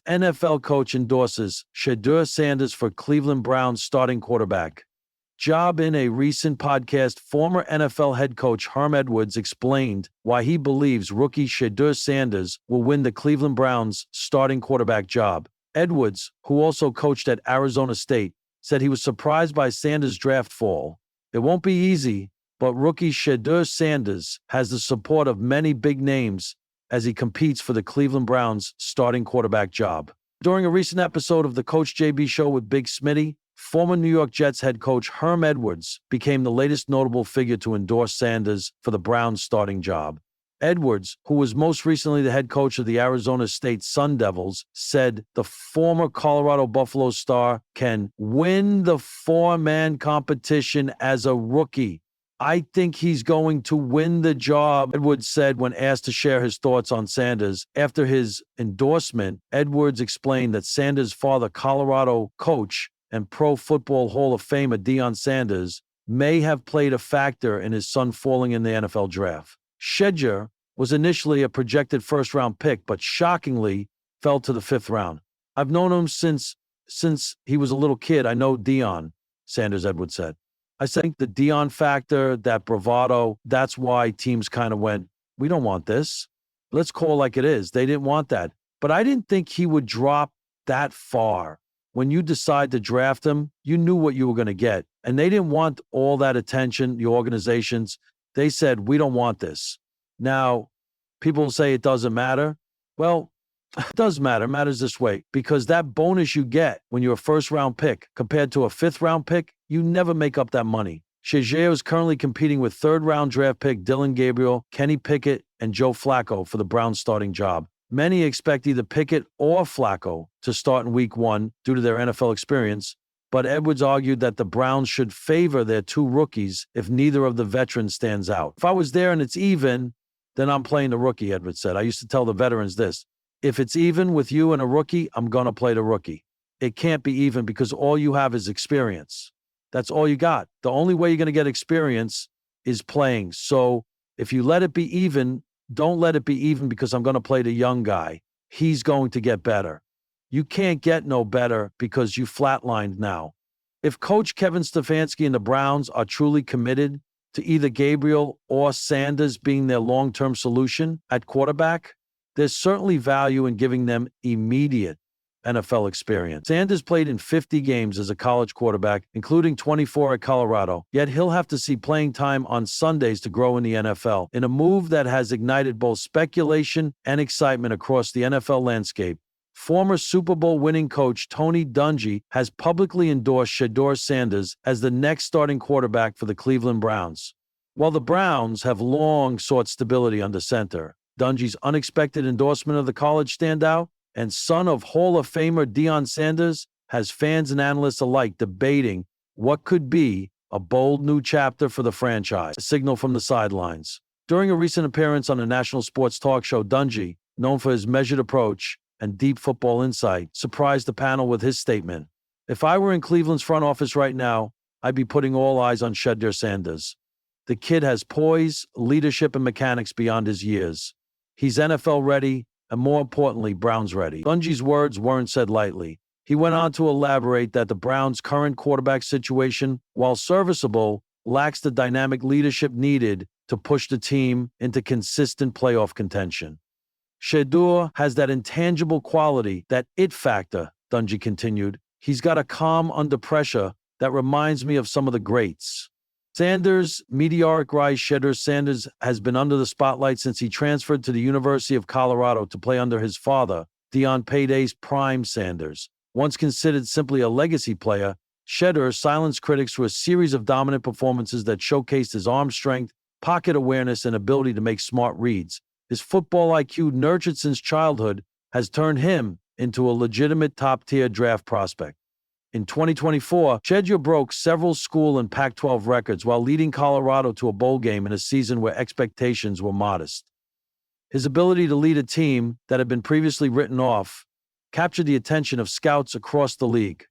NFL coach endorses Shedeur Sanders for Cleveland Browns starting quarterback job. In a recent podcast, former NFL head coach Herm Edwards explained why he believes rookie Shedeur Sanders will win the Cleveland Browns starting quarterback job. Edwards, who also coached at Arizona State, said he was surprised by Sanders' draft fall. It won't be easy, but rookie Shedeur Sanders has the support of many big names as he competes for the Cleveland Browns starting quarterback job. During a recent episode of the Coach JB Show with Big Smitty, former New York Jets head coach Herm Edwards became the latest notable figure to endorse Sanders for the Browns starting job. Edwards, who was most recently the head coach of the Arizona State Sun Devils, said the former Colorado Buffalo star can win the four-man competition as a rookie. I think he's going to win the job, Edwards said when asked to share his thoughts on Sanders. After his endorsement, Edwards explained that Sanders' father, Colorado coach and Pro Football Hall of Famer Deion Sanders, may have played a factor in his son falling in the NFL draft. Shedeur was initially a projected first-round pick, but shockingly fell to the fifth round. I've known him since he was a little kid. I know Deion, Sanders Edwards said. I think the Deion factor, that bravado, that's why teams kind of went, we don't want this. Let's call it like it is. They didn't want that. But I didn't think he would drop that far. When you decide to draft him, you knew what you were going to get. And they didn't want all that attention, the organizations. They said, we don't want this. Now, people say it doesn't matter. Well, it does matter. It matters this way, because that bonus you get when you're a first-round pick compared to a fifth-round pick, you never make up that money. Shedeur is currently competing with third-round draft pick Dillon Gabriel, Kenny Pickett, and Joe Flacco for the Browns starting job. Many expect either Pickett or Flacco to start in Week 1 due to their NFL experience, but Edwards argued that the Browns should favor their two rookies if neither of the veterans stands out. If I was there and it's even, then I'm playing the rookie, Edwards said. I used to tell the veterans this. If it's even with you and a rookie, I'm going to play the rookie. It can't be even because all you have is experience. That's all you got. The only way you're going to get experience is playing. So if you let it be even, don't let it be even because I'm going to play the young guy. He's going to get better. You can't get no better because you flatlined now. If Coach Kevin Stefanski and the Browns are truly committed to either Gabriel or Sanders being their long-term solution at quarterback, there's certainly value in giving them immediate NFL experience. Sanders played in 50 games as a college quarterback, including 24 at Colorado, yet he'll have to see playing time on Sundays to grow in the NFL, in a move that has ignited both speculation and excitement across the NFL landscape. Former Super Bowl winning coach Tony Dungy has publicly endorsed Shedeur Sanders as the next starting quarterback for the Cleveland Browns. While the Browns have long sought stability under center, Dungy's unexpected endorsement of the college standout and son of Hall of Famer Deion Sanders has fans and analysts alike debating what could be a bold new chapter for the franchise, a signal from the sidelines. During a recent appearance on a national sports talk show, Dungy, known for his measured approach and deep football insight, surprised the panel with his statement. If I were in Cleveland's front office right now, I'd be putting all eyes on Shedeur Sanders. The kid has poise, leadership, and mechanics beyond his years. He's NFL ready, and more importantly, Browns ready. Dungy's words weren't said lightly. He went on to elaborate that the Browns' current quarterback situation, while serviceable, lacks the dynamic leadership needed to push the team into consistent playoff contention. Shedeur has that intangible quality, that it factor, Dungy continued. He's got a calm under pressure that reminds me of some of the greats. Sanders' meteoric rise. Shedeur Sanders has been under the spotlight since he transferred to the University of Colorado to play under his father, Deion Payday's prime Sanders. Once considered simply a legacy player, Shedeur silenced critics through a series of dominant performances that showcased his arm strength, pocket awareness, and ability to make smart reads. His football IQ, nurtured since childhood, has turned him into a legitimate top-tier draft prospect. In 2024, Shedeur broke several school and Pac-12 records while leading Colorado to a bowl game in a season where expectations were modest. His ability to lead a team that had been previously written off captured the attention of scouts across the league.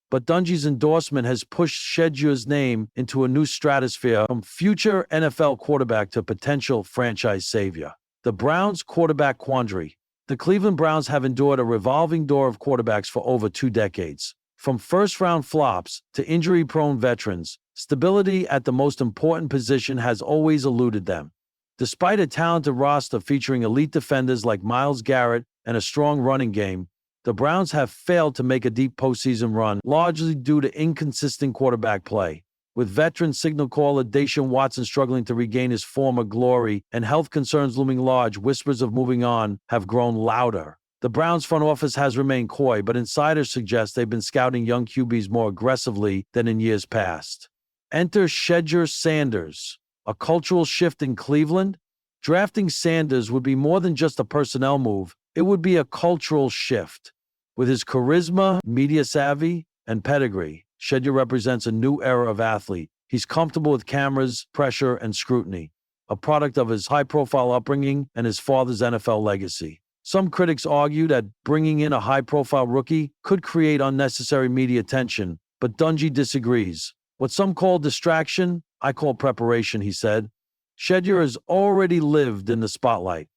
But Dungy's endorsement has pushed Shedeur's name into a new stratosphere, from future NFL quarterback to potential franchise savior. The Browns' quarterback quandary. The Cleveland Browns have endured a revolving door of quarterbacks for over 2 decades. From first-round flops to injury-prone veterans, stability at the most important position has always eluded them. Despite a talented roster featuring elite defenders like Myles Garrett and a strong running game, the Browns have failed to make a deep postseason run, largely due to inconsistent quarterback play. With veteran signal caller Deshaun Watson struggling to regain his former glory and health concerns looming large, whispers of moving on have grown louder. The Browns front office has remained coy, but insiders suggest they've been scouting young QBs more aggressively than in years past. Enter Shedeur Sanders. A cultural shift in Cleveland? Drafting Sanders would be more than just a personnel move. It would be a cultural shift. With his charisma, media savvy, and pedigree, Shedeur represents a new era of athlete. He's comfortable with cameras, pressure, and scrutiny, a product of his high-profile upbringing and his father's NFL legacy. Some critics argue that bringing in a high-profile rookie could create unnecessary media attention, but Dungy disagrees. What some call distraction, I call preparation, he said. Shedeur has already lived in the spotlight.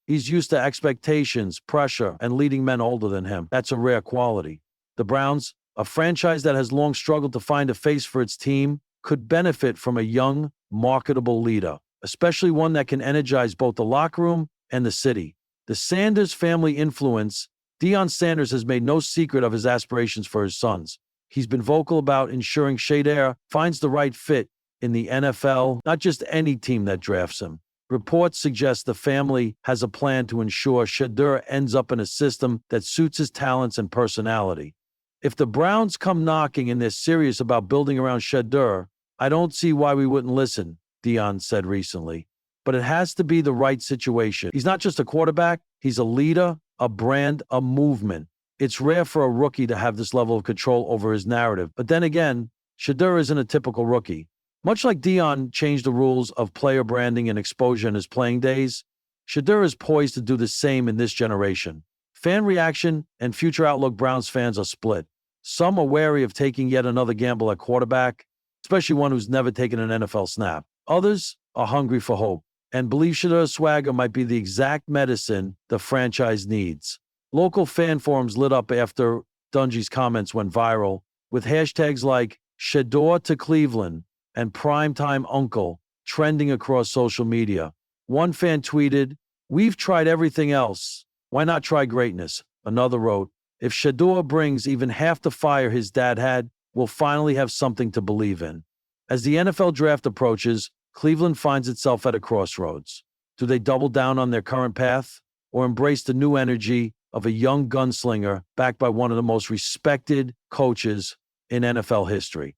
He's used to expectations, pressure, and leading men older than him. That's a rare quality. The Browns, a franchise that has long struggled to find a face for its team, could benefit from a young, marketable leader, especially one that can energize both the locker room and the city. The Sanders family influence. Deion Sanders has made no secret of his aspirations for his sons. He's been vocal about ensuring Shedeur finds the right fit in the NFL, not just any team that drafts him. Reports suggest the family has a plan to ensure Shedeur ends up in a system that suits his talents and personality. If the Browns come knocking and they're serious about building around Shedeur, I don't see why we wouldn't listen, Deion said recently. But it has to be the right situation. He's not just a quarterback, he's a leader, a brand, a movement. It's rare for a rookie to have this level of control over his narrative. But then again, Shedeur isn't a typical rookie. Much like Deion changed the rules of player branding and exposure in his playing days, Shedeur is poised to do the same in this generation. Fan reaction and future outlook. Browns fans are split. Some are wary of taking yet another gamble at quarterback, especially one who's never taken an NFL snap. Others are hungry for hope and believe Shedeur's swagger might be the exact medicine the franchise needs. Local fan forums lit up after Dungy's comments went viral, with hashtags like Shedeur to Cleveland and Primetime Uncle trending across social media. One fan tweeted, "We've tried everything else. Why not try greatness?" Another wrote, "If Shedeur brings even half the fire his dad had, we'll finally have something to believe in." As the NFL draft approaches, Cleveland finds itself at a crossroads. Do they double down on their current path or embrace the new energy of a young gunslinger backed by one of the most respected coaches in NFL history?